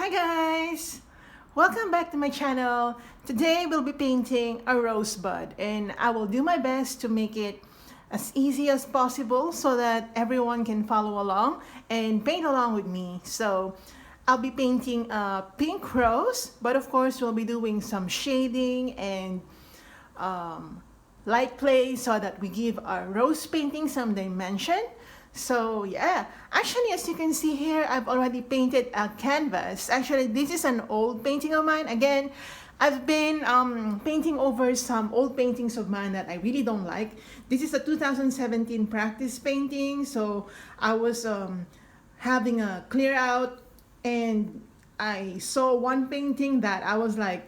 Hi guys! Welcome back to my channel. Today we'll be painting a rosebud and I will do my best to make it as easy as possible so that everyone can follow along and paint along with me. So I'll be painting a pink rose, but of course we'll be doing some shading and light play so that we give our rose painting some dimension. So yeah, actually as you can see here, I've already painted a canvas. Actually, this is an old painting of mine. Again, I've been painting over some old paintings of mine that I really don't like. This is a 2017 practice painting. So I was having a clear out and I saw one painting that I was like,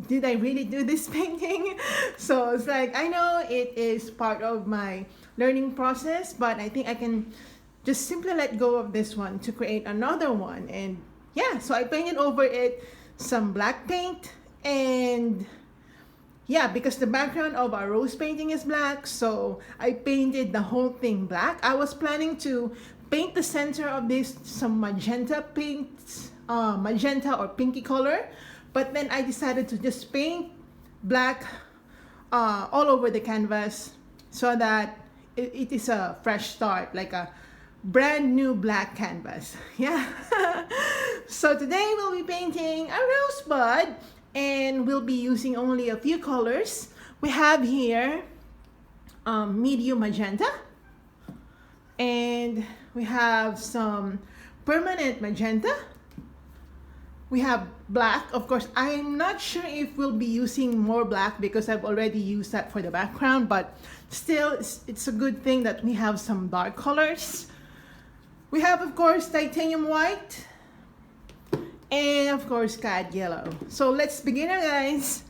did I really do this painting? So it's like, I know it is part of my learning process, but I think I can just simply let go of this one to create another one. And yeah, so I painted over it some black paint, and yeah, because the background of our rose painting is black, so I painted the whole thing black. I was planning to paint the center of this some magenta paint, magenta or pinky color, but then I decided to just paint black all over the canvas so that it is a fresh start, like a brand new black canvas. Yeah. So today we'll be painting a rosebud and we'll be using only a few colors. We have here medium magenta, and we have some permanent magenta. We have black. Of course, I'm not sure if we'll be using more black because I've already used that for the background, but still, it's a good thing that we have some dark colors. We have, of course, titanium white, and of course, cad yellow. So let's begin, guys.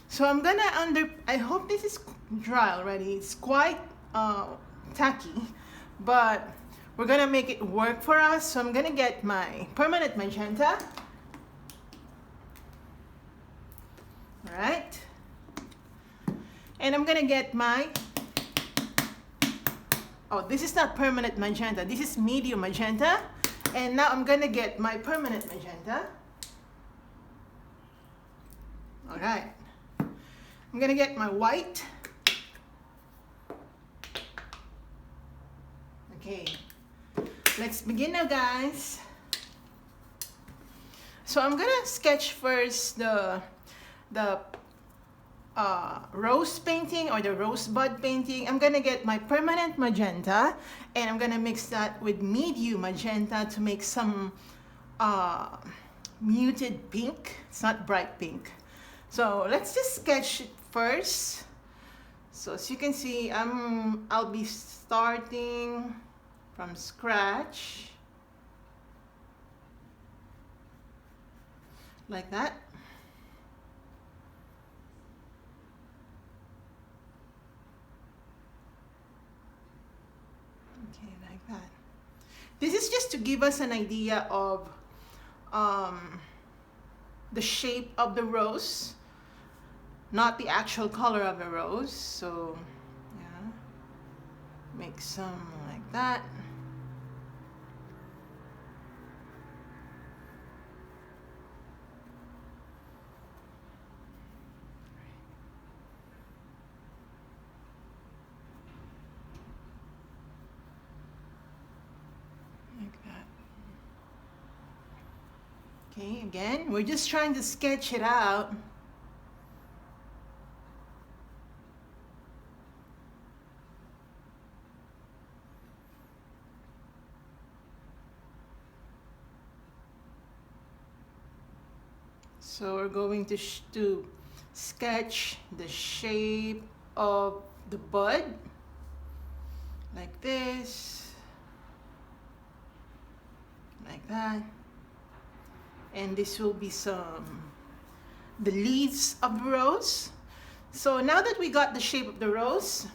So I'm gonna I hope this is dry already. It's quite tacky, but we're gonna make it work for us. So I'm gonna get my permanent magenta. All right. And I'm gonna get my, oh, this is not permanent magenta. This is medium magenta. And now I'm gonna get my permanent magenta. All right. I'm gonna get my white. Okay. Let's begin now, guys. So I'm gonna sketch first the rose painting or the rosebud painting. I'm gonna get my permanent magenta and I'm gonna mix that with medium magenta to make some muted pink. It's not bright pink. So let's just sketch it first. So as you can see, I'll be starting from scratch like that. Okay, like that. This is just to give us an idea of the shape of the rose, not the actual color of the rose. So yeah, make some like that. Okay, again, we're just trying to sketch it out. So we're going to sketch the shape of the bud like this, like that. And this will be the leaves of the rose. So now that we got the shape of the rose,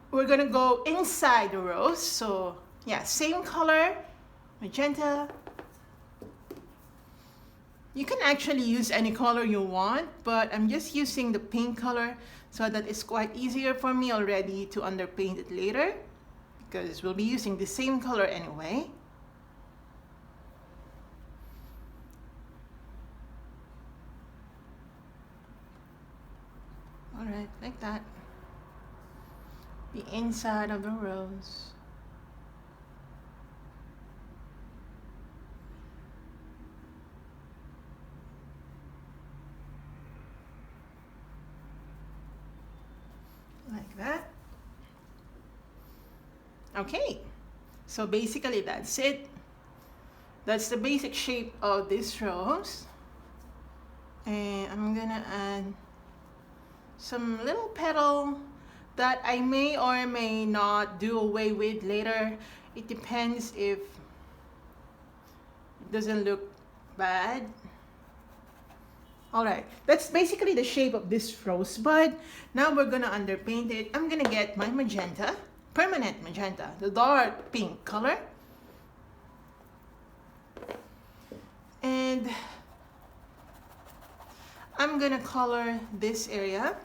we're gonna go inside the rose. So yeah, same color, magenta. You can actually use any color you want, but I'm just using the pink color so that it's quite easier for me already to underpaint it later, because we'll be using the same color anyway. right, like that. The inside of the rose. Like that. Okay, so basically that's it. That's the basic shape of this rose. And I'm gonna add some little petal that I may or may not do away with later. It depends if it doesn't look bad. Alright, that's basically the shape of this rosebud. Now we're gonna underpaint it. I'm gonna get my magenta, permanent magenta, the dark pink color. And I'm gonna color this area.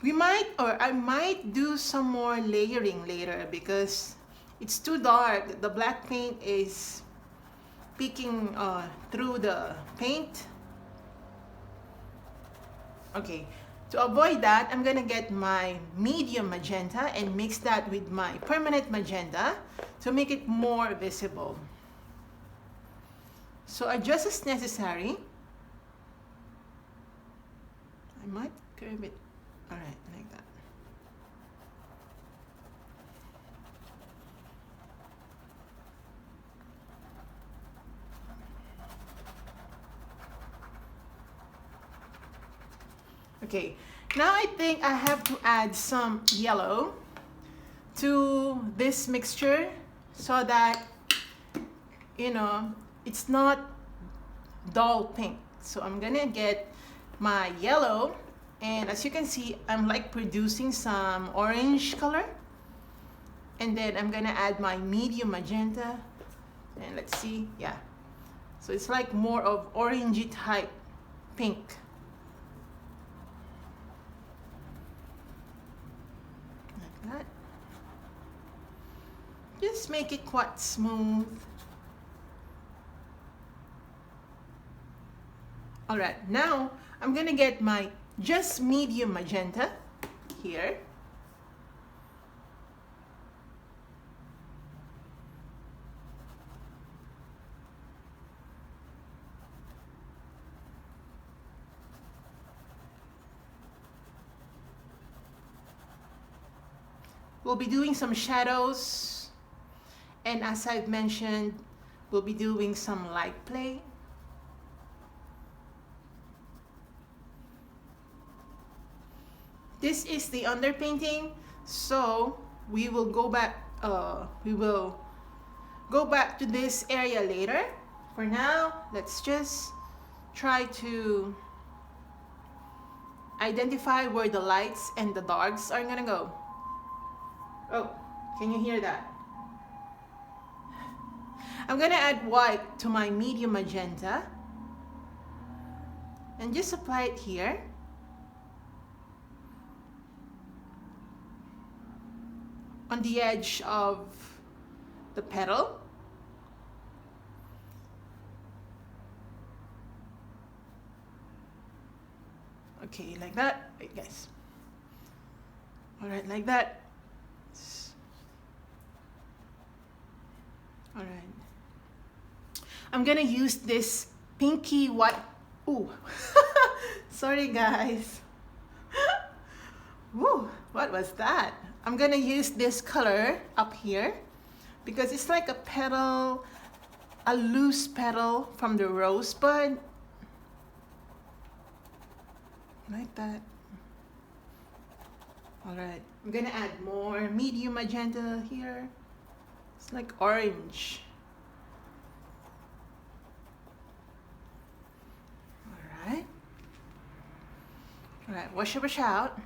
I might do some more layering later because it's too dark. The black paint is peeking through the paint. Okay, to avoid that, I'm gonna get my medium magenta and mix that with my permanent magenta to make it more visible. So adjust as necessary. I might curve it. All right, like that. Okay, now I think I have to add some yellow to this mixture so that, you know, it's not dull pink. So I'm gonna get my yellow, and as you can see, I'm like producing some orange color. And then I'm gonna add my medium magenta, and let's see, yeah. So it's like more of orangey type pink. Like that. Just make it quite smooth. All right, now I'm gonna get my just medium magenta here. We'll be doing some shadows, and as I've mentioned, we'll be doing some light play. This is the underpainting, so we will go back to this area later. For now, let's just try to identify where the lights and the darks are gonna go. Oh, can you hear that? I'm gonna add white to my medium magenta and just apply it here. On the edge of the petal. Okay, like that. Wait, guys. All right, like that. All right. I'm gonna use this pinky white. Ooh, sorry guys. Woo, what was that? I'm gonna use this color up here because it's like a petal, a loose petal from the rosebud. Like that. All right, I'm gonna add more medium magenta here. It's like orange. All right. All right, wash out.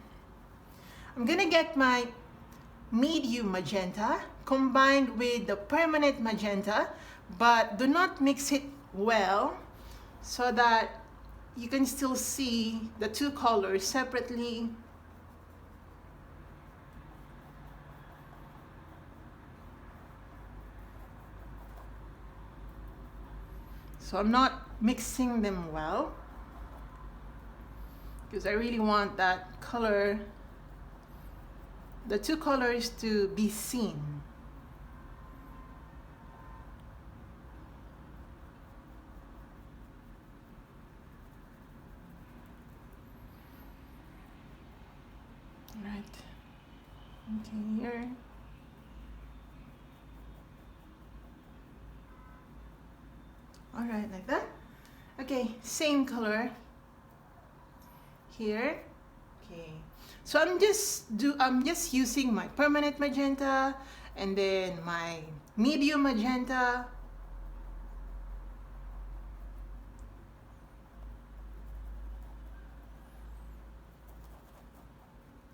I'm gonna get my medium magenta combined with the permanent magenta, but do not mix it well so that you can still see the two colors separately. So I'm not mixing them well. because I really want that color, the two colors, to be seen. Right. Okay, here. All right, like that. Okay, same color here. Okay, so I'm just using my permanent magenta and then my medium magenta.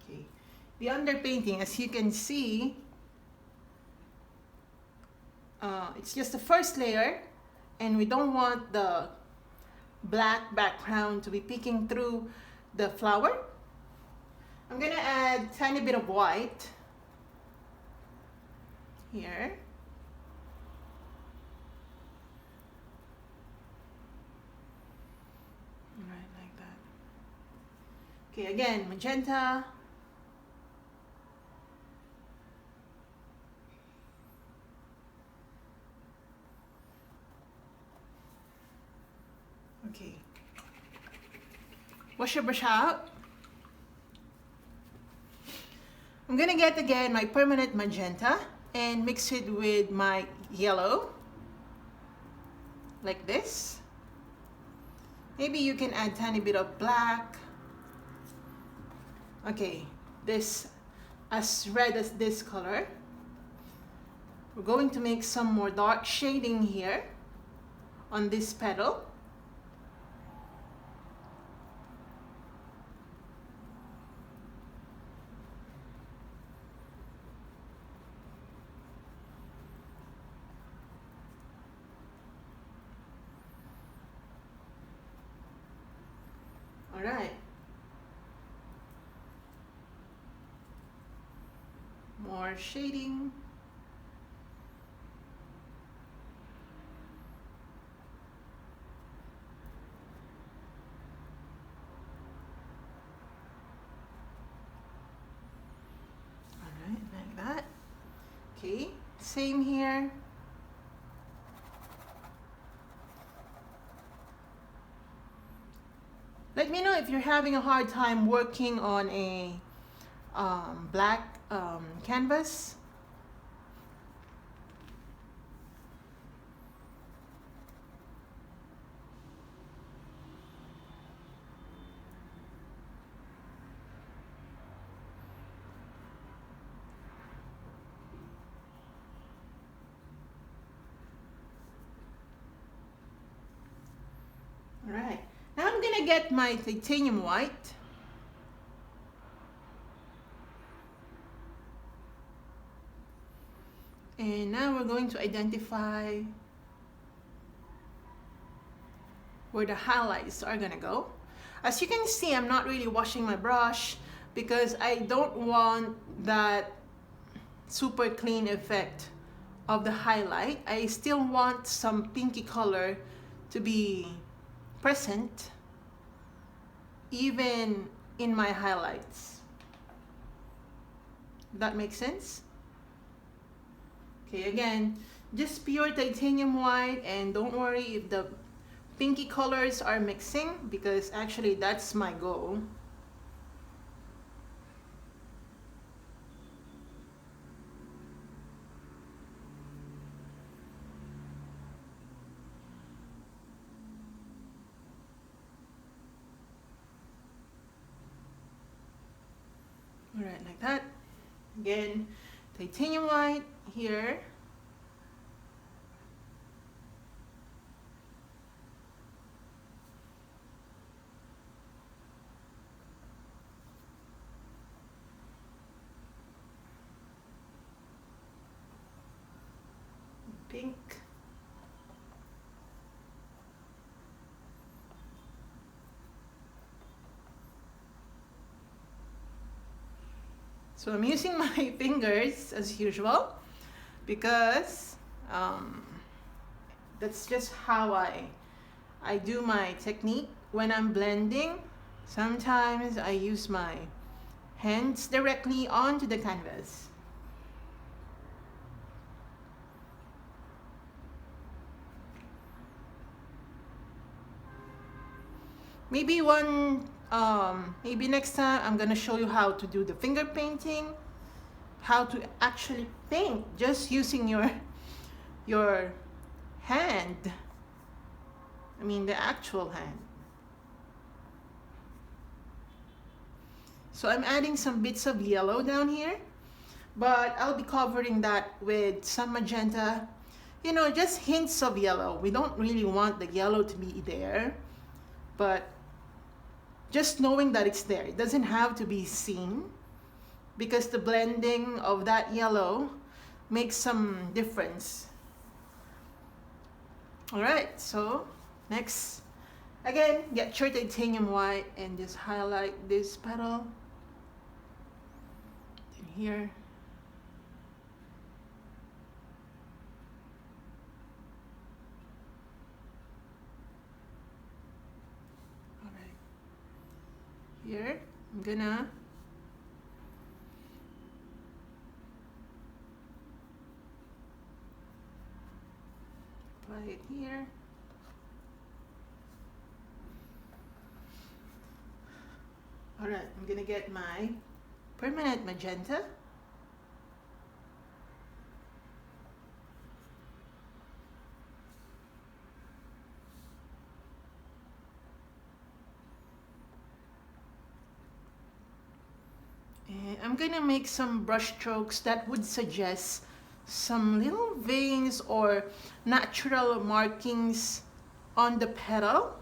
Okay, the underpainting, as you can see, it's just the first layer, and we don't want the black background to be peeking through the flower. I'm gonna add a tiny bit of white here. Right, like that. Okay, again, magenta. Okay. Wash your brush out. I'm gonna get again my permanent magenta and mix it with my yellow, like this. Maybe you can add a tiny bit of black. Okay, this as red as this color. We're going to make some more dark shading here on this petal. All right. More shading. All right, like that. Okay, same here. Let me know if you're having a hard time working on a black canvas. All right. Now I'm gonna get my titanium white. And now we're going to identify where the highlights are gonna go. As you can see, I'm not really washing my brush because I don't want that super clean effect of the highlight. I still want some pinky color to be present even in my highlights. That makes sense? Okay, again, just pure titanium white, and don't worry if the pinky colors are mixing, because actually that's my goal. All right, like that. Again, titanium white here. Pink. So I'm using my fingers as usual because that's just how I do my technique when I'm blending. Sometimes I use my hands directly onto the canvas. Maybe maybe next time I'm gonna show you how to do the finger painting, how to actually paint just using your hand. I mean the actual hand. So I'm adding some bits of yellow down here, but I'll be covering that with some magenta. You know, just hints of yellow. We don't really want the yellow to be there, but just knowing that it's there. It doesn't have to be seen because the blending of that yellow makes some difference. All right, so next, again, get your titanium white and just highlight this petal. Here. All right. Here, I'm gonna apply it here. All right, I'm gonna get my permanent magenta. And I'm gonna make some brush strokes that would suggest some little veins or natural markings on the petal.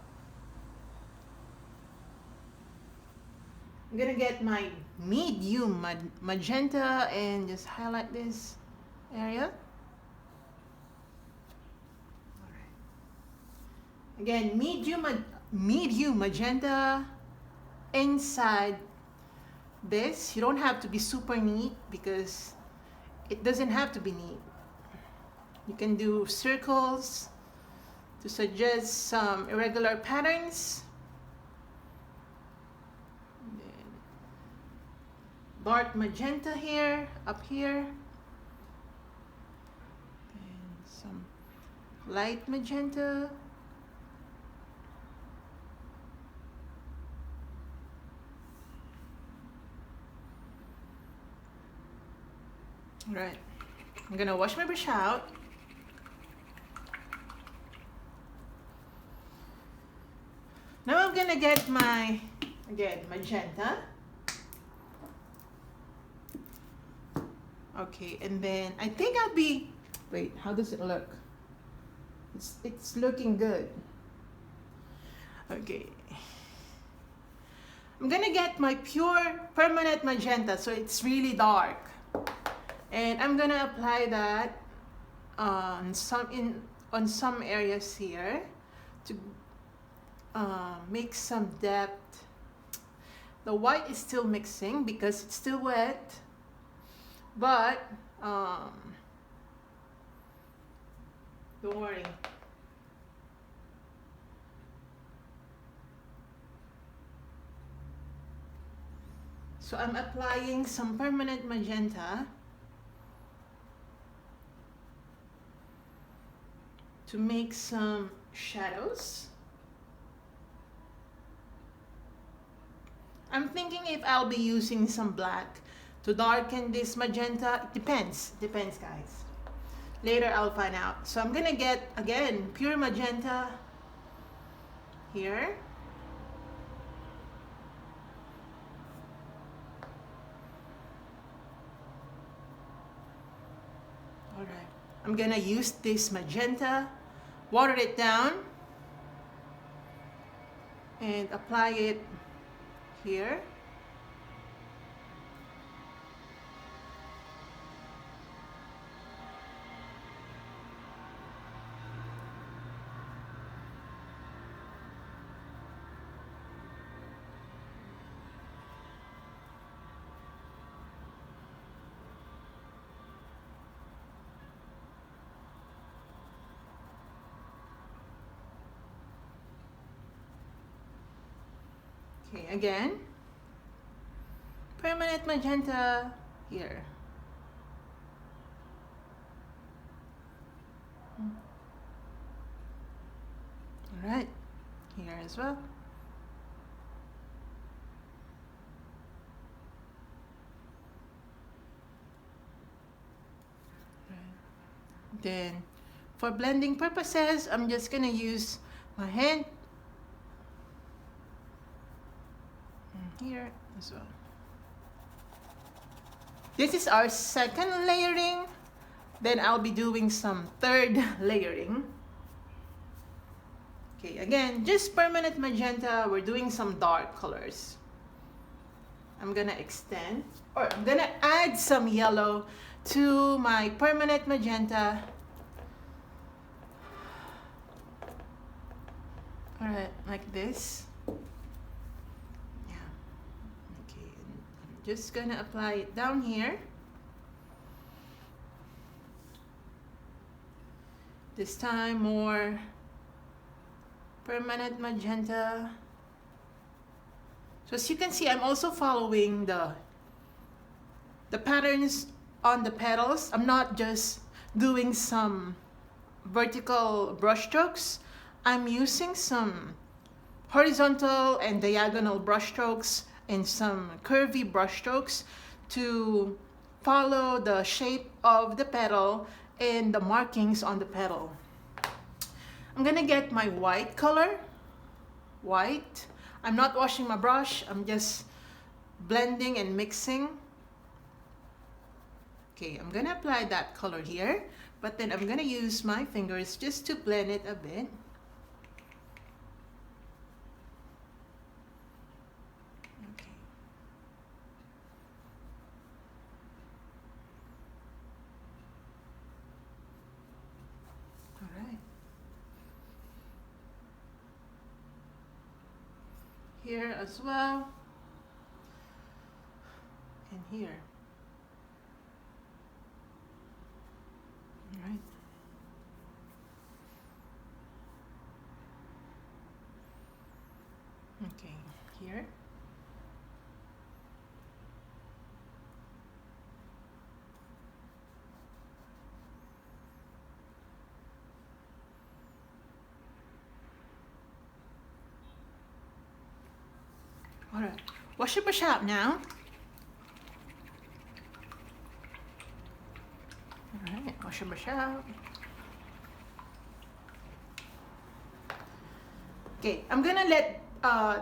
I'm gonna get my medium magenta and just highlight this area. All right. Again, medium magenta inside this. You don't have to be super neat because it doesn't have to be neat. You can do circles to suggest some irregular patterns. Dark magenta here, up here, and some light magenta. All right, I'm gonna wash my brush out. Now I'm gonna get my, again, magenta. Okay, and then I think I'll be, wait, how does it look? It's looking good. Okay. I'm gonna get my pure permanent magenta, so it's really dark. And I'm gonna apply that on some areas here to make some depth. The white is still mixing because it's still wet. But don't worry. So I'm applying some permanent magenta to make some shadows. I'm thinking if I'll be using some black to darken this magenta. It depends, guys. Later I'll find out. So I'm gonna get, again, pure magenta here. All right, I'm gonna use this magenta, water it down, and apply it here. Okay, again, permanent magenta here. All right, here as well. Then, for blending purposes, I'm just gonna use my hand here as well. This is our second layering. Then I'll be doing some third layering. Okay, again, just permanent magenta. We're doing some dark colors. I'm gonna extend, or I'm gonna add some yellow to my permanent magenta. All right, like this. Yeah. Okay, and I'm just gonna apply it down here. This time more permanent magenta. So as you can see, I'm also following the patterns on the petals. I'm not just doing some vertical brush strokes. I'm using some horizontal and diagonal brush strokes and some curvy brush strokes to follow the shape of the petal and the markings on the petal. I'm gonna get my white color. White. I'm not washing my brush. I'm just blending and mixing. Okay, I'm gonna apply that color here, but then I'm gonna use my fingers just to blend it a bit. Okay. All right. Here as well, and here. All right. Okay, here. All right, wash your brush out now. All right, wash your brush out. Okay, I'm gonna let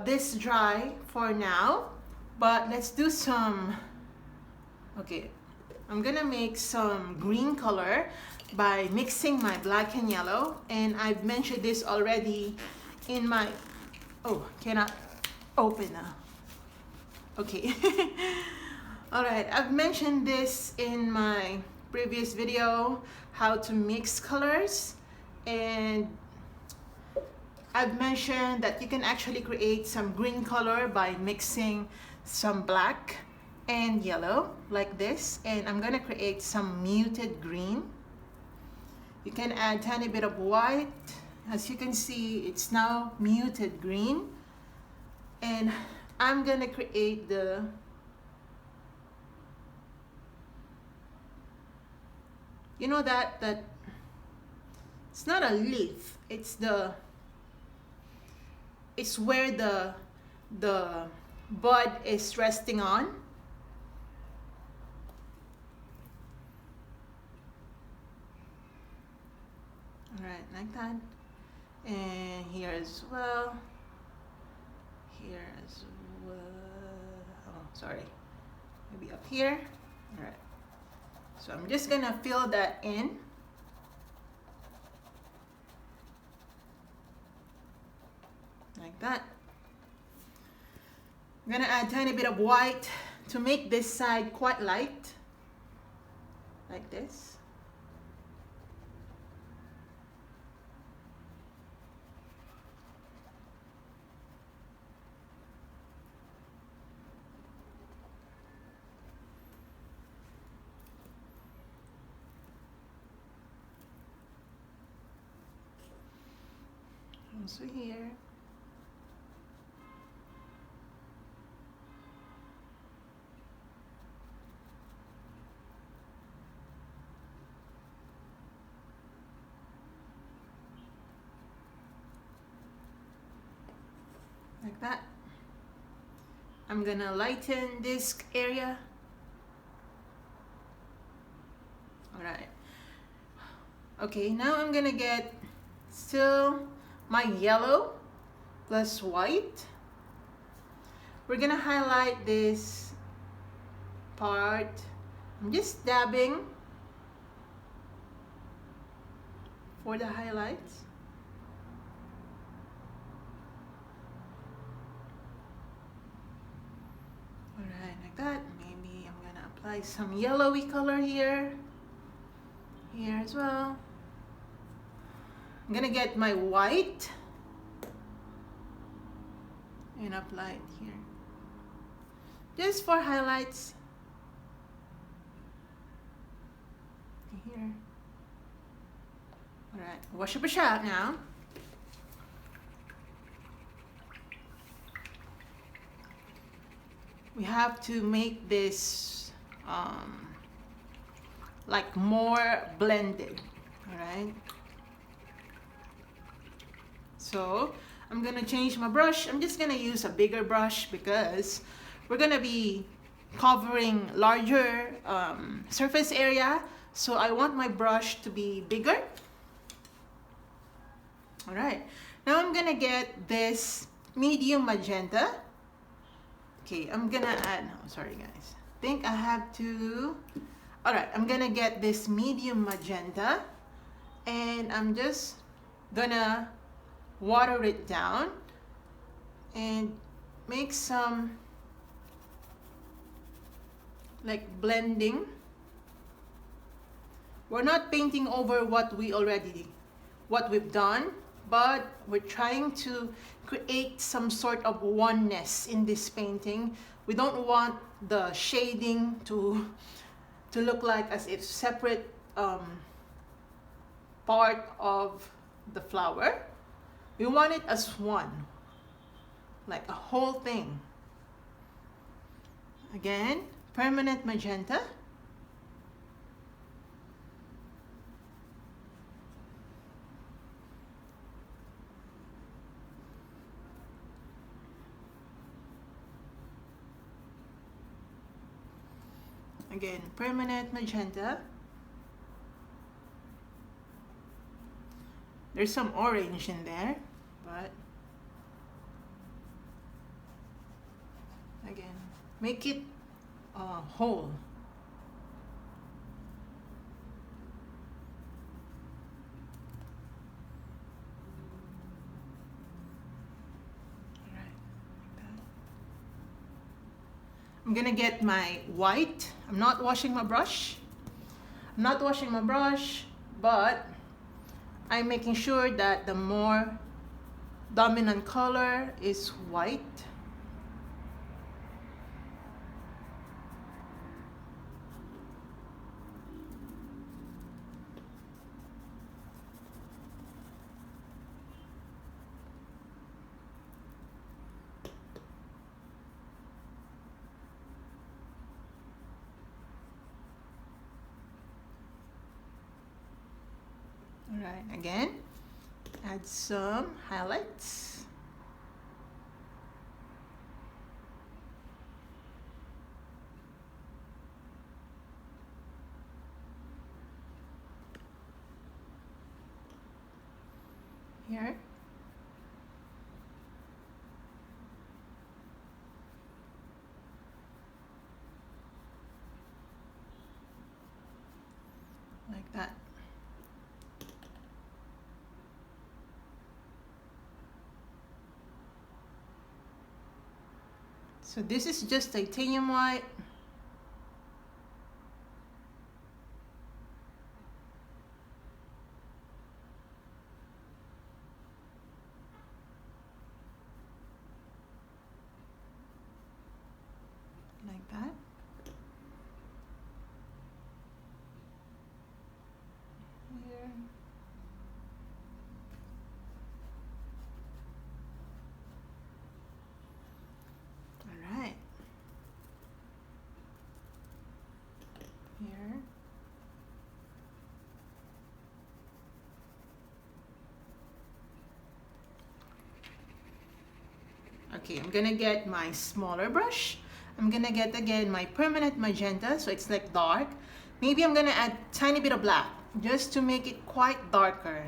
this dry for now, but let's do some, okay, I'm gonna make some green color by mixing my black and yellow, and I've mentioned this already in my, oh, cannot open now. Okay. All right, I've mentioned this in my previous video, how to mix colors, and I've mentioned that you can actually create some green color by mixing some black and yellow like this, and I'm gonna create some muted green. You can add tiny bit of white. As you can see, it's now muted green, and I'm gonna create the you know that it's not a leaf, it's where the bud is resting on. All right, like that, and here as well, here as well. Oh, sorry, maybe up here. All right, so I'm just gonna fill that in. Like that. I'm gonna add a tiny bit of white to make this side quite light, like this. Also here. that. I'm gonna lighten this area. All right. Okay, now I'm gonna get still my yellow plus white. We're gonna highlight this part. I'm just dabbing for the highlights. All right, like that. Maybe I'm gonna apply some yellowy color here as well. I'm gonna get my white and apply it here, just for highlights. Here. All right, wash your brush out now. We have to make this like more blended. All right. So I'm gonna change my brush. I'm just gonna use a bigger brush because we're gonna be covering larger surface area. So I want my brush to be bigger. All right, now I'm gonna get this medium magenta. Okay, I'm gonna add, oh, sorry guys. I think I have to, all right, I'm gonna get this medium magenta and I'm just gonna water it down and make some like blending. We're not painting over what we've done, but we're trying to create some sort of oneness in this painting. We don't want the shading to look like as if separate part of the flower. We want it as one, like a whole thing. Again, permanent magenta. Again, permanent magenta. There's some orange in there, but again, make it whole. I'm gonna get my white. I'm not washing my brush. But I'm making sure that the more dominant color is white. All right, again, add some highlights. Here. Like that. So this is just titanium white. Like that. Here. All right. Okay, I'm gonna get my smaller brush. I'm gonna get again my permanent magenta, so it's like dark. Maybe I'm gonna add tiny bit of black just to make it quite darker,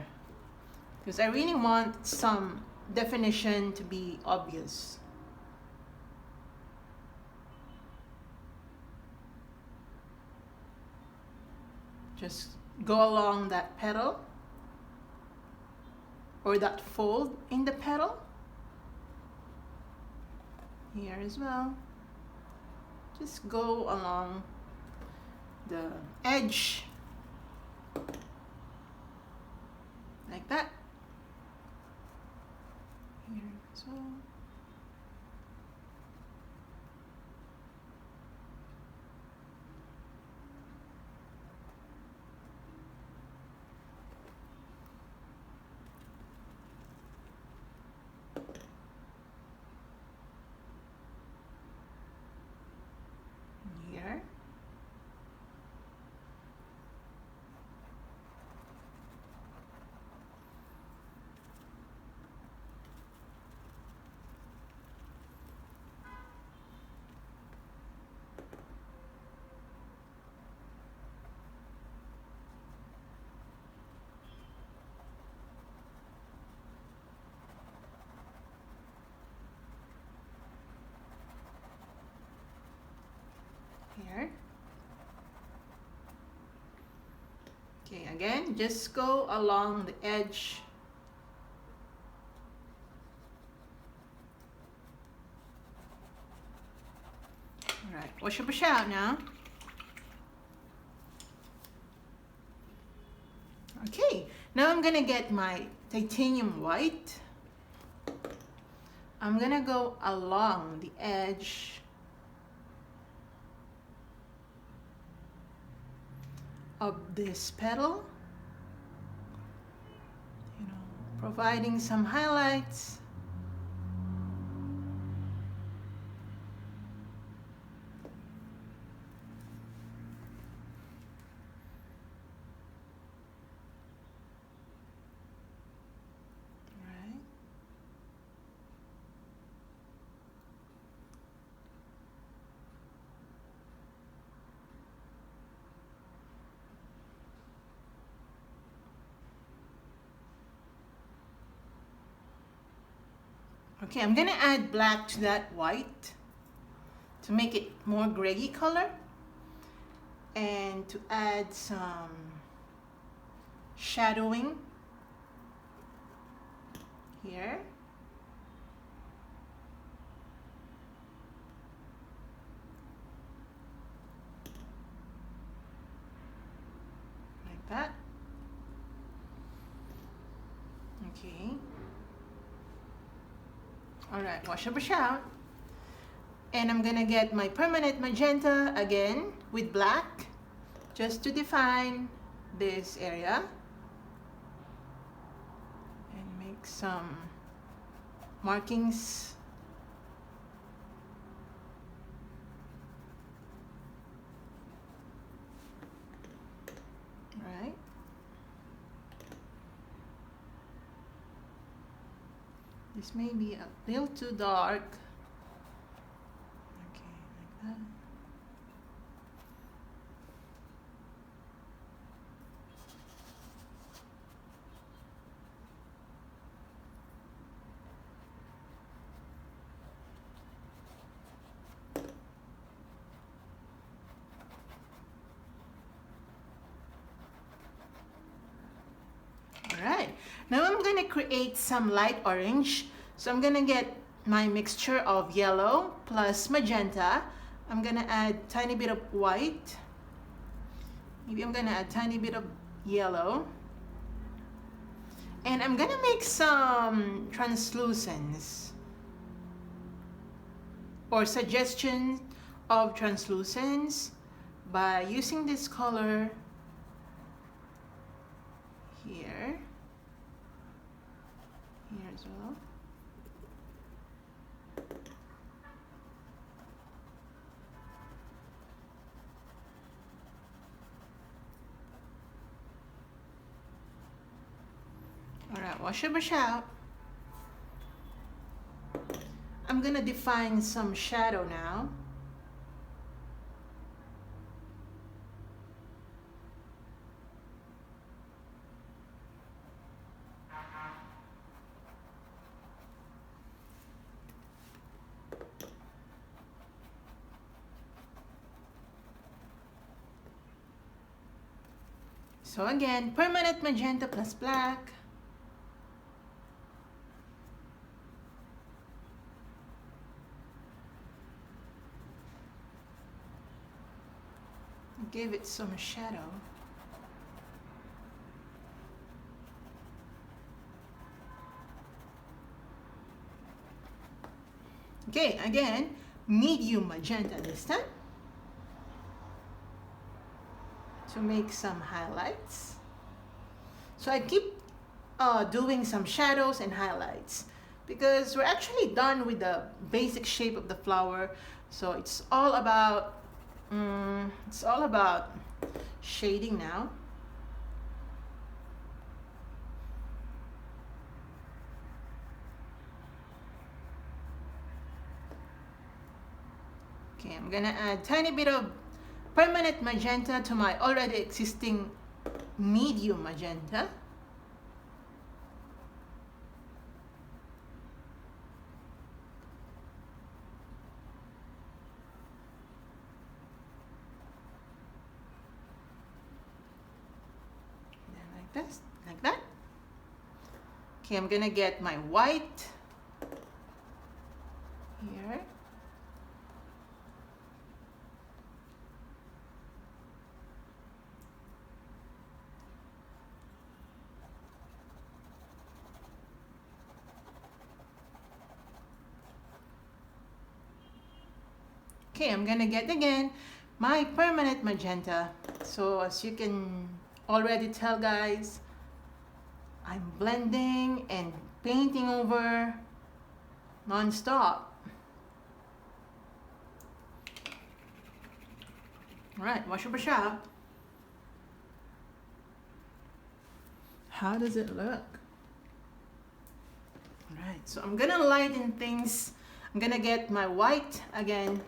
because I really want some definition to be obvious. Just go along that petal or that fold in the petal. Here as well. Just go along the edge like that. Here as well. Here. Here. Okay, again, just go along the edge. All right, wash your brush out now. Okay, now I'm gonna get my titanium white. I'm gonna go along the edge of this petal, you know, providing some highlights. Right. Okay, I'm gonna add black to that white to make it more grayy color, and to add some shadowing here. Like that. Okay. Alright, wash your brush out. And I'm gonna get my permanent magenta again with black just to define this area and make some markings. Right. This may be a little too dark. Okay, like that. Alright, now I'm going to create some light orange. So I'm going to get my mixture of yellow plus magenta. I'm going to add tiny bit of white. Maybe I'm going to add tiny bit of yellow. And I'm going to make some translucence or suggestion of translucence by using this color here as well. Alright, wash your brush out. I'm gonna define some shadow now. So again, permanent magenta plus black. Give it some shadow. Okay, again, medium magenta this time to make some highlights. So I keep doing some shadows and highlights because we're actually done with the basic shape of the flower. So it's all about shading now. Okay, I'm gonna add tiny bit of permanent magenta to my already existing medium magenta. This, like that. Okay, I'm gonna get my white here. Okay, I'm gonna get again my permanent magenta. So as you can already tell, guys, I'm blending and painting over non-stop. All right, wash your brush out. How does it look? All right, so I'm gonna lighten things. I'm gonna get my white again.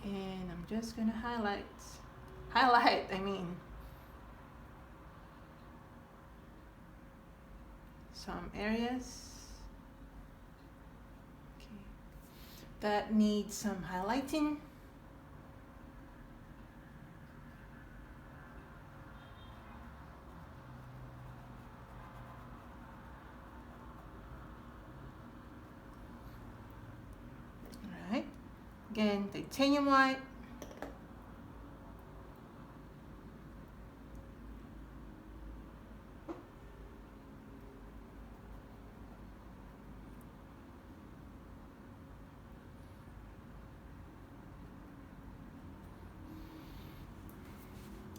And I'm just gonna highlight, I mean, some areas, okay, that need some highlighting. All right. Again, titanium white.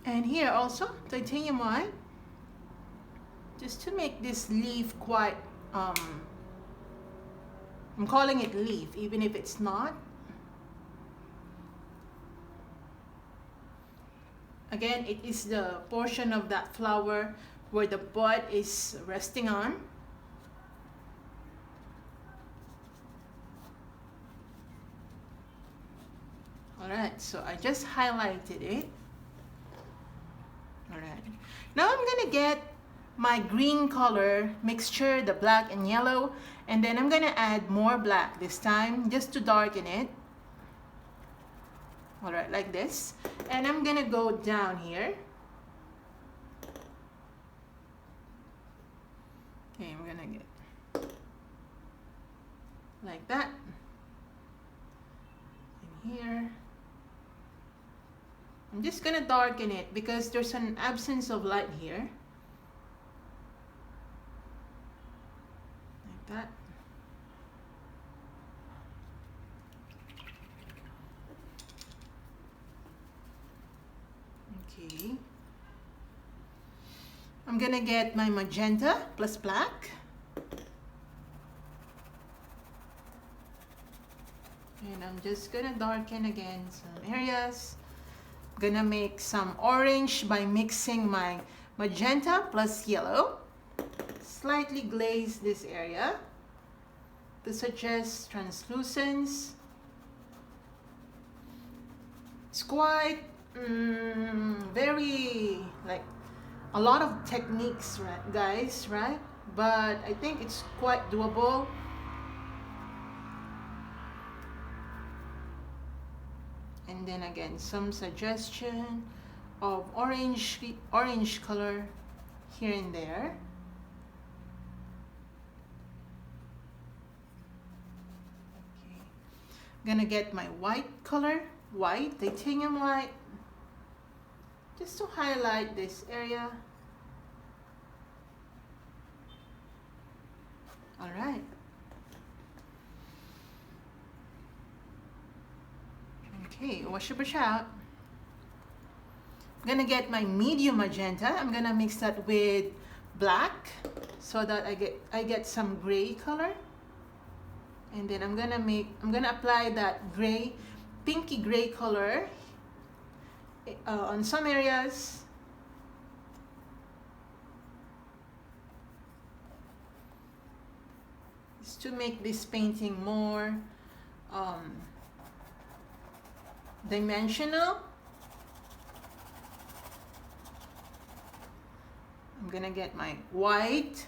And here also, titanium white. Just to make this leaf quite, I'm calling it leaf, even if it's not. Again, it is the portion of that flower where the bud is resting on. Alright, so I just highlighted it. Alright, now I'm gonna get my green color mixture, the black and yellow, and then I'm gonna add more black this time just to darken it. All right, like this. And I'm gonna go down here. Okay, I'm gonna get like that. And here. I'm just gonna darken it because there's an absence of light here. Like that. Okay. I'm gonna get my magenta plus black. And I'm just gonna darken again some areas. I'm gonna make some orange by mixing my magenta plus yellow. Slightly glaze this area to suggest translucence. It's quite very like a lot of techniques, right, guys, right? But I think it's quite doable. And then again, some suggestion of orange color here and there. Okay. I'm gonna get my white color, white, titanium white, just to highlight this area. All right. Okay, wash your brush out. I'm gonna get my medium magenta. I'm gonna mix that with black so that I get some gray color. And then I'm gonna apply that gray, pinky gray color on some areas. Just to make this painting more dimensional. I'm gonna get my white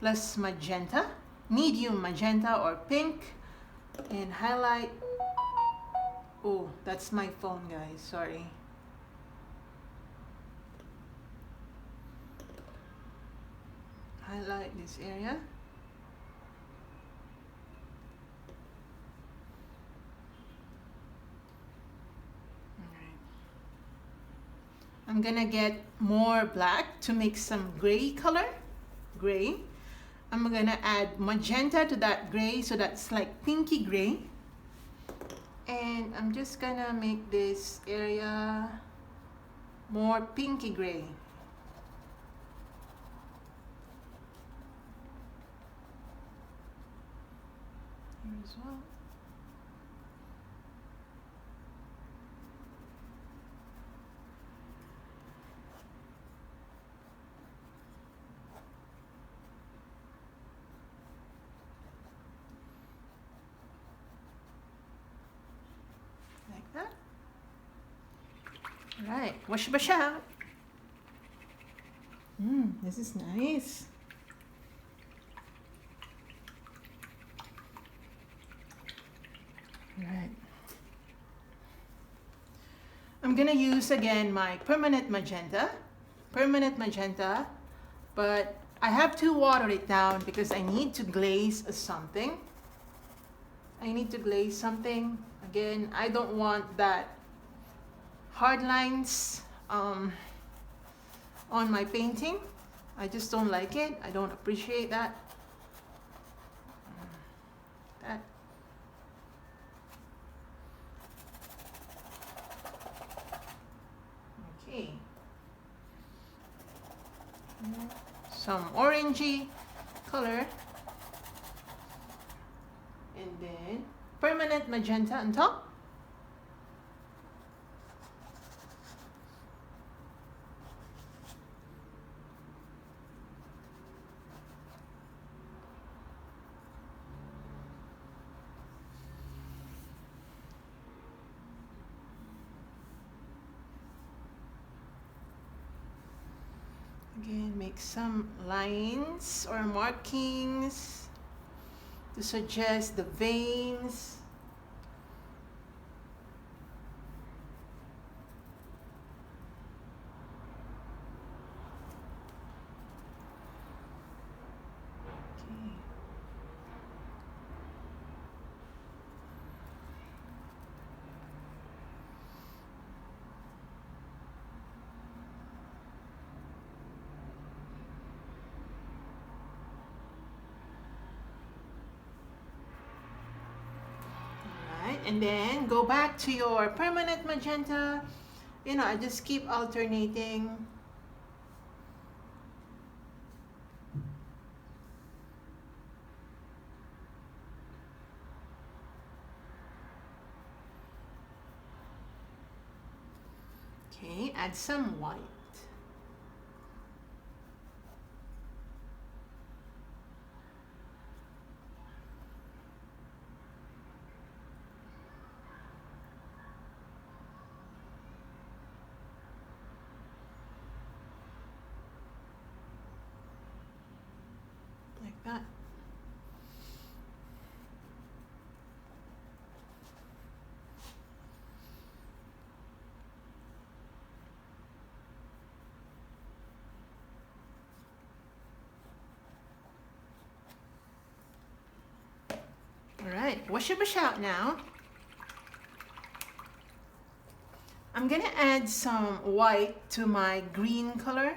plus magenta, medium magenta or pink, and highlight. Oh, that's my phone, guys, sorry. Highlight this area. I'm gonna get more black to make some gray color, gray. I'm gonna add magenta to that gray, so that's like pinky gray. And I'm just gonna make this area more pinky gray. Here as well. That. All right, wash your brush out. This is nice. All right. I'm gonna use again my permanent magenta, but I have to water it down because I need to glaze something. Again, I don't want that hard lines on my painting. I just don't like it. I don't appreciate that. Okay. Some orangey color. And then permanent magenta on top. Again, make some lines or markings to suggest the veins. And then go back to your permanent magenta. You know, I just keep alternating. Okay, add some white. that. All right, wash your brush out now. I'm gonna add some white to my green color,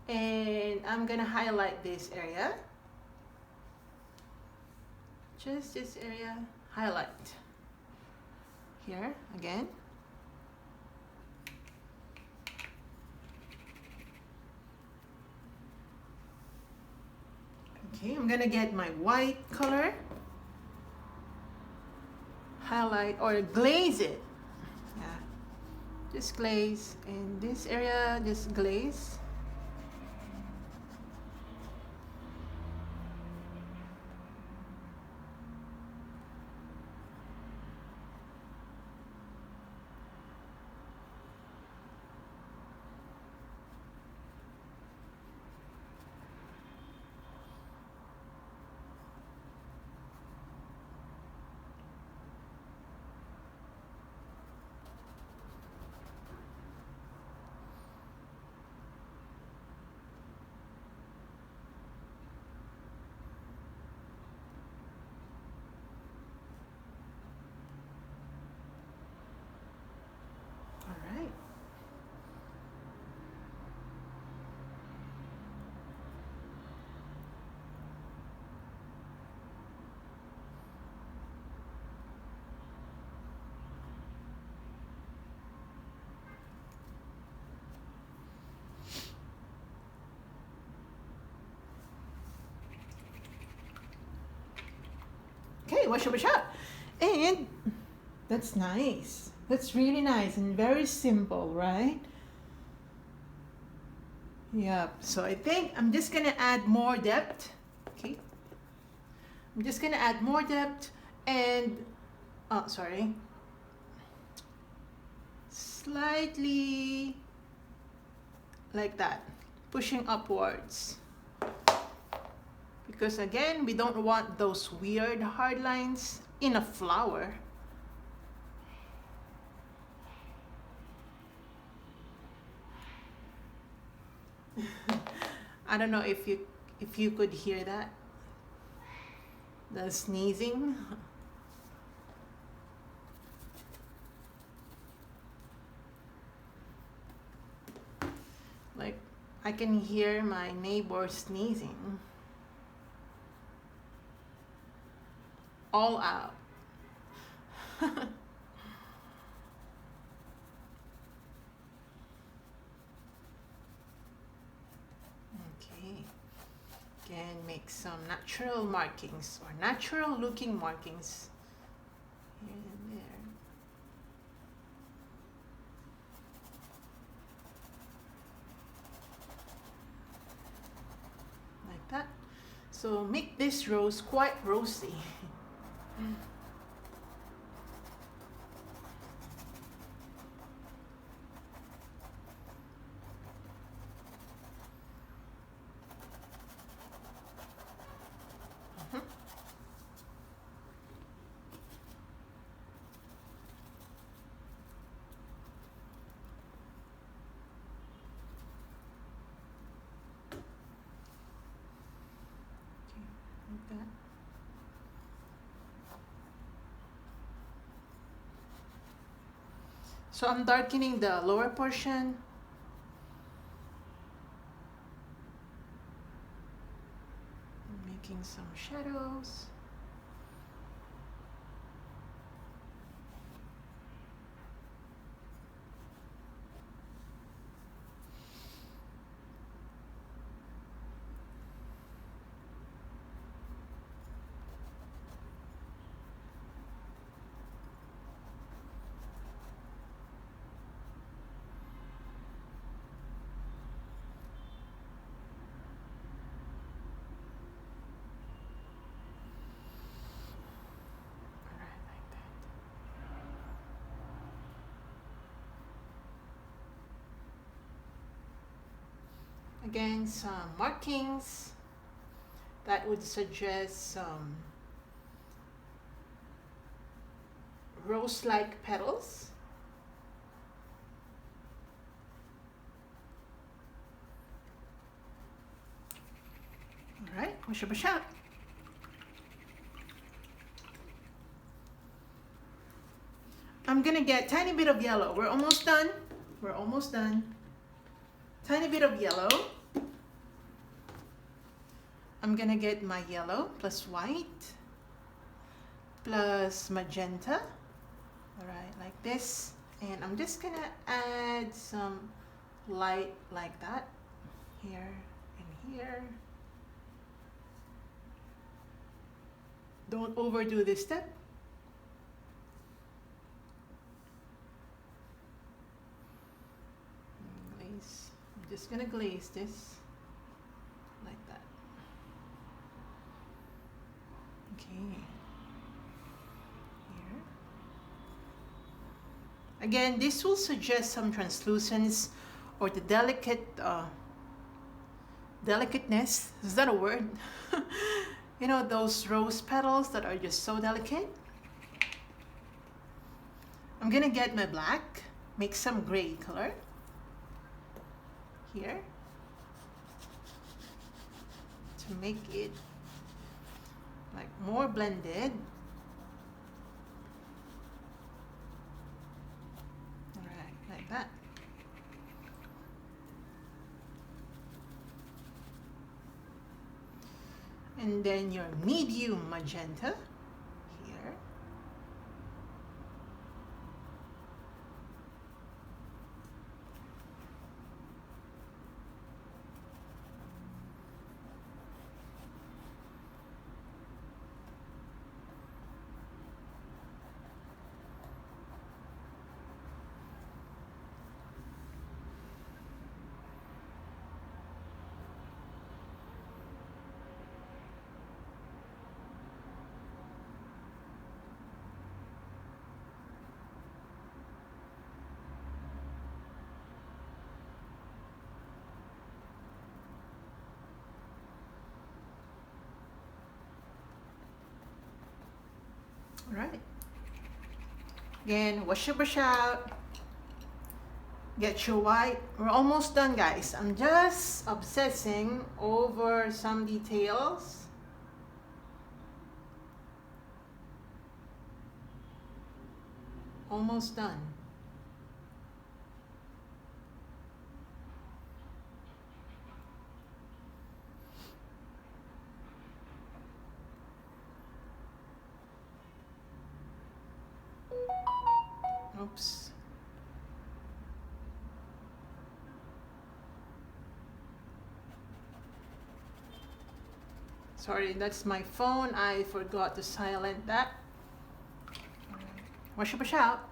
and I'm gonna highlight this area. Just this area, highlight. Here, again. Okay, I'm gonna get my white color, highlight or glaze it. Yeah, just glaze. In this area, just glaze. Okay, wash your brush out. And that's nice. That's really nice and very simple, right? Yep. So I think I'm just gonna add more depth. Okay. I'm just gonna add more depth and sorry. Slightly like that, pushing upwards. Because again, we don't want those weird hard lines in a flower. I don't know if you could hear that. The sneezing. Like I can hear my neighbor sneezing. All out. Okay. Again, make some natural markings or natural looking markings here and there. Like that. So make this rose quite rosy. Like that. So I'm darkening the lower portion. I'm making some shadows. Again, some markings that would suggest some rose-like petals. All right, push up a shot. I'm gonna get tiny bit of yellow. We're almost done. We're almost done. Tiny bit of yellow. I'm gonna get my yellow plus white plus magenta. All right, like this. And I'm just gonna add some light like that here and here. Don't overdo this step. Glaze. I'm just gonna glaze this like that. Okay. Here. Again, this will suggest some translucence or the delicateness. Is that a word? You know, those rose petals that are just so delicate. I'm gonna get my black, make some gray color here to make it like more blended. All right, like that. And then your medium magenta here. All right. Again, wash your brush out. Get your white. We're almost done, guys. I'm just obsessing over some details. Almost done. Oops. Sorry, that's my phone. I forgot to silent that. Wash your brush out.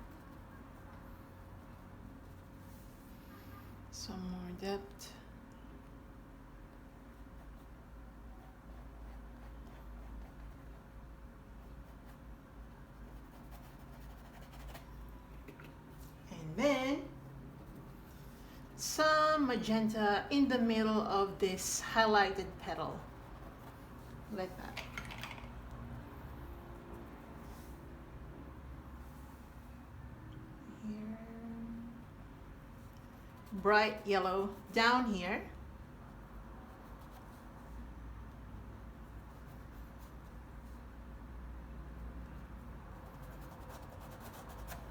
Some more depth. Then some magenta in the middle of this highlighted petal, like that. Here. Bright yellow down here.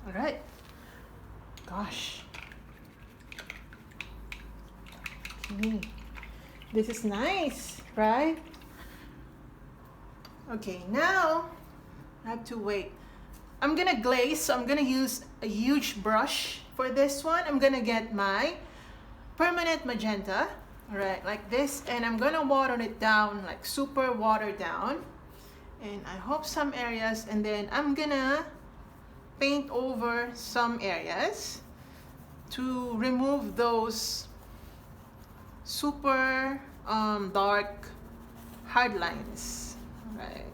All right. Gosh. Okay. This is nice, right? Okay, now I have to wait. I'm gonna glaze, so I'm gonna use a huge brush for this one. I'm gonna get my permanent magenta, all right, like this, and I'm gonna water it down, like super watered down. And I hope some areas, and then I'm gonna paint over some areas to remove those super dark hard lines, right?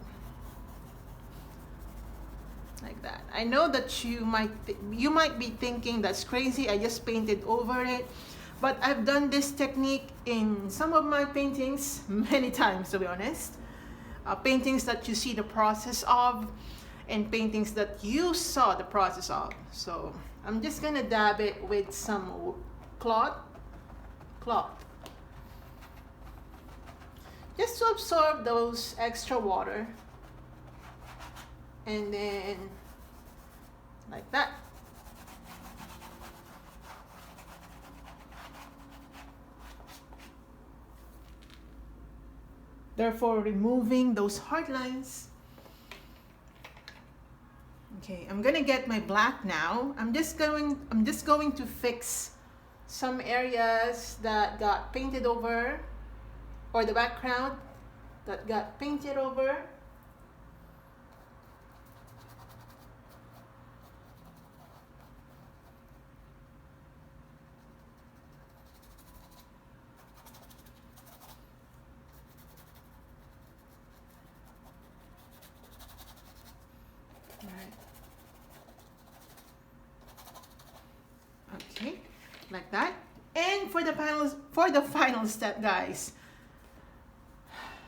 Like that. I know that you might be thinking that's crazy, I just painted over it, But I've done this technique in some of my paintings many times, to be honest. Paintings that you see the process of, and paintings that you saw the process of. So I'm just gonna dab it with some cloth, just to absorb those extra water, and then like that. Therefore removing those hard lines. Okay, I'm gonna get my black now. I'm just going to fix some areas that got painted over, or the background that got painted over. Okay, like that. And for the final step, guys,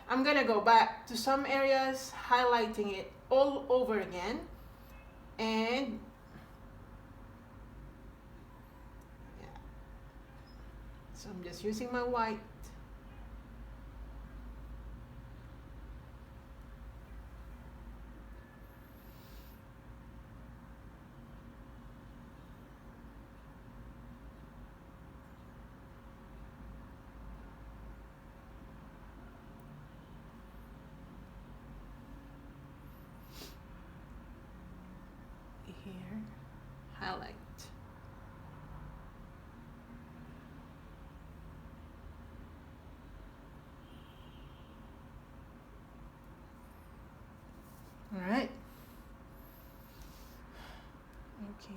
I'm gonna go back to some areas, highlighting it all over again, and yeah. So I'm just using my white. Here, highlight. All right. Okay.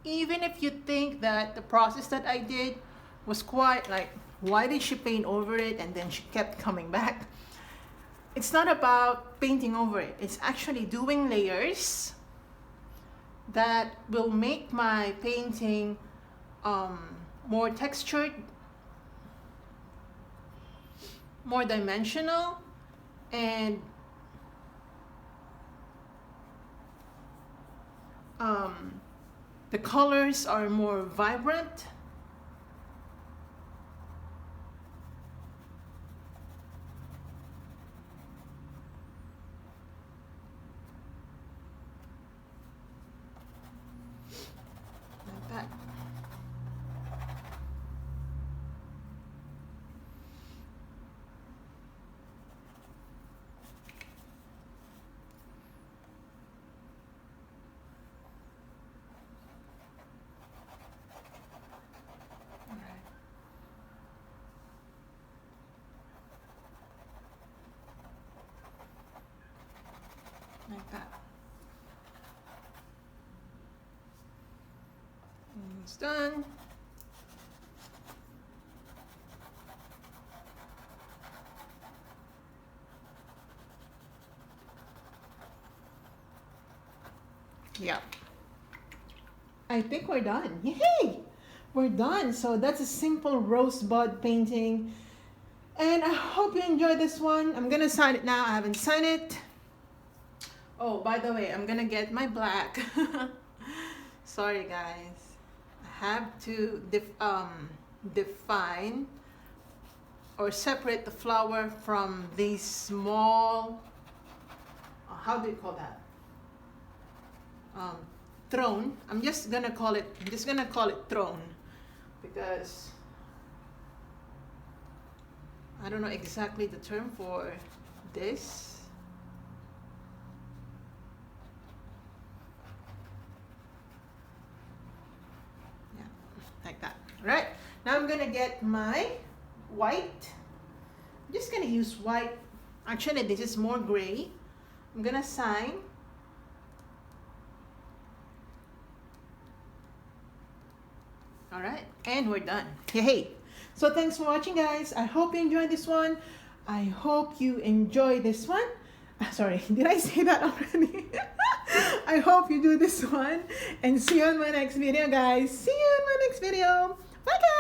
Even if you think that the process that I did was quite like, why did she paint over it and then she kept coming back? It's not about painting over it. It's actually doing layers that will make my painting more textured, more dimensional, and the colors are more vibrant. Like that. Like that. It's done. Yeah. I think we're done. Yay! We're done. So that's a simple rosebud painting. And I hope you enjoyed this one. I'm gonna sign it now. I haven't signed it. Oh, by the way, I'm gonna get my black. Sorry, guys. I have to define or separate the flower from these small, how do you call that? Throne. I'm just gonna call it throne, because I don't know exactly the term for this. Like that. All right, now I'm gonna get my white. I'm just gonna use white. Actually, this is more gray. I'm gonna sign. All right, and we're done. Hey, so thanks for watching, guys. I hope you enjoyed this one. I hope you enjoy this one. Sorry, did I say that already? I hope you do this one and see you on my next video, guys. See you in my next video. Bye, guys.